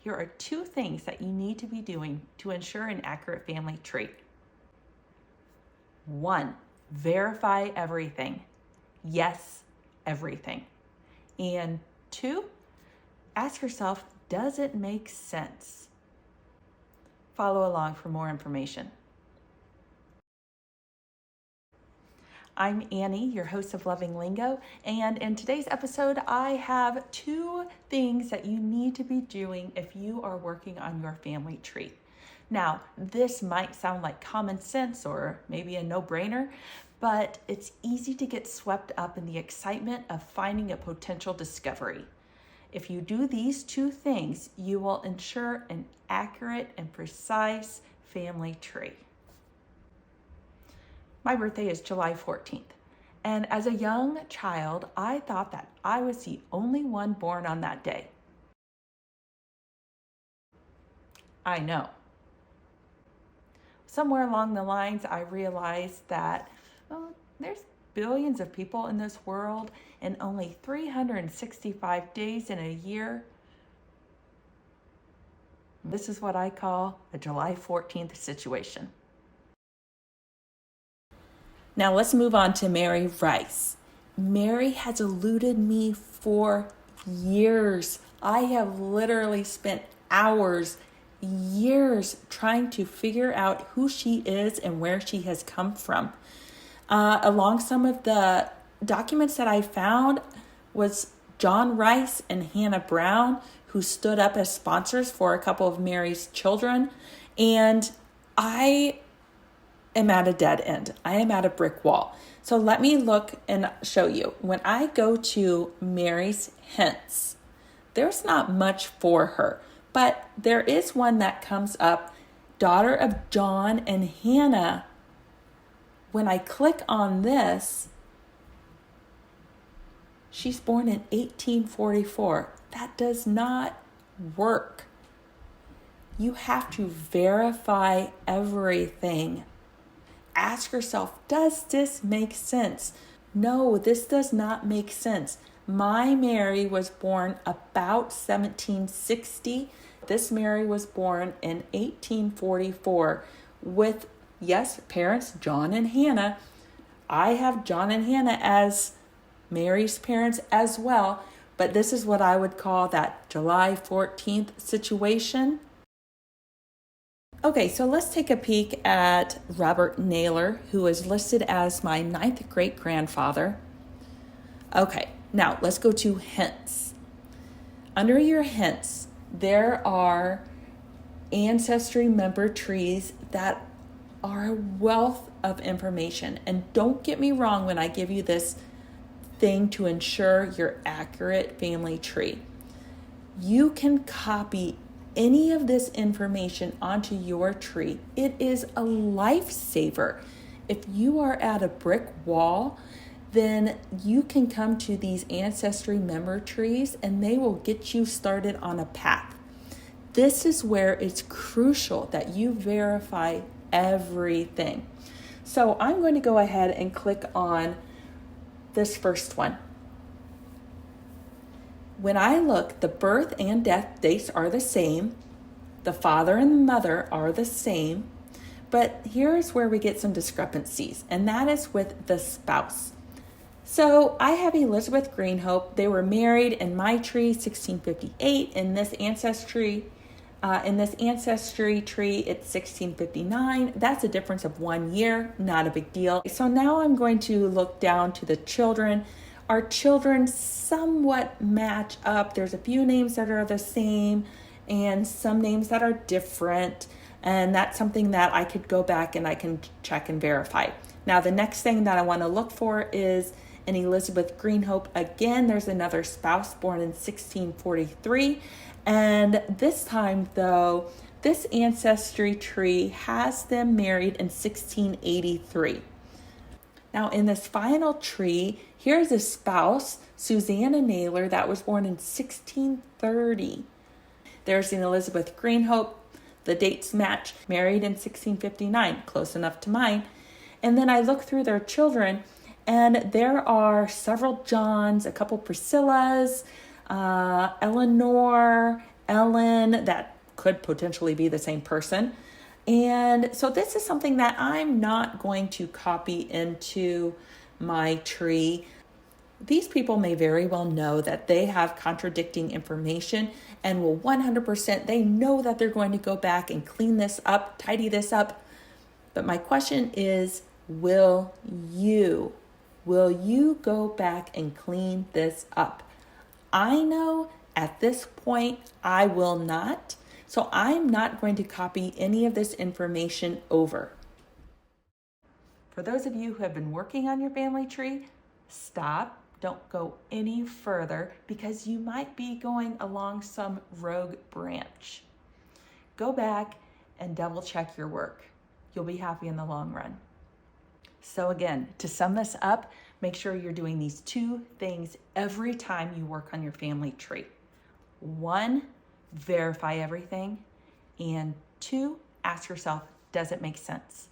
here are 2 things that you need to be doing to ensure an accurate family tree. 1, verify everything. Yes, everything. And 2, ask yourself, does it make sense? Follow along for more information. I'm Annie, your host of Loving Lingo, and in today's episode, I have 2 things that you need to be doing if you are working on your family tree. Now, this might sound like common sense or maybe a no-brainer, but it's easy to get swept up in the excitement of finding a potential discovery. If you do these 2 things, you will ensure an accurate and precise family tree. My birthday is July 14th, and as a young child, I thought that I was the only one born on that day. I know. Somewhere along the lines, I realized that there's billions of people in this world and only 365 days in a year. This is what I call a July 14th situation. Now let's move on to Mary Rice. Mary has eluded me for years. I have literally spent hours, years trying to figure out who she is and where she has come from. Along some of the documents that I found was John Rice and Hannah Brown, who stood up as sponsors for a couple of Mary's children. And I am at a dead end. I am at a brick wall. So let me look and show you. When I go to Mary's hints, there's not much for her, but there is one that comes up, daughter of John and Hannah. When I click on this, she's born in 1844. That does not work. You have to verify everything. Ask yourself, does this make sense? No, this does not make sense. My Mary was born about 1760. This Mary was born in 1844 with, yes, parents John and Hannah. I have John and Hannah as Mary's parents as well, but this is what I would call that July 14th situation. Okay, so let's take a peek at Robert Naylor, who is listed as my 9th great-grandfather. Okay, now let's go to hints. Under your hints, there are ancestry member trees that are a wealth of information. And don't get me wrong when I give you this thing to ensure your accurate family tree. You can copy any of this information onto your tree. It is a lifesaver. If you are at a brick wall, then you can come to these ancestry member trees and they will get you started on a path. This is where it's crucial that you verify everything. So I'm going to go ahead and click on this first one. When I look, the birth and death dates are the same. The father and the mother are the same. But here's where we get some discrepancies, and that is with the spouse. So I have Elizabeth Greenhope. They were married in my tree, 1658. In this ancestry tree, it's 1659. That's a difference of 1 year, not a big deal. So now I'm going to look down to the children. Our children somewhat match up. There's a few names that are the same and some names that are different. And that's something that I could go back and I can check and verify. Now, the next thing that I want to look for is in Elizabeth Greenhope. Again, there's another spouse born in 1643. And this time, though, this ancestry tree has them married in 1683. Now, in this final tree, here's a spouse, Susanna Naylor, that was born in 1630. There's an Elizabeth Greenhope. The dates match, married in 1659, close enough to mine. And then I look through their children, and there are several Johns, a couple Priscillas, Eleanor, Ellen. That could potentially be the same person. And so this is something that I'm not going to copy into my tree. These people may very well know that they have contradicting information and will 100%, they know that they're going to go back and clean this up, tidy this up. But my question is, will you go back and clean this up? I know at this point I will not. So I'm not going to copy any of this information over. For those of you who have been working on your family tree, stop. Don't go any further because you might be going along some rogue branch. Go back and double check your work. You'll be happy in the long run. So again, to sum this up, make sure you're doing these 2 things every time you work on your family tree. 1, verify everything. And 2, ask yourself, does it make sense?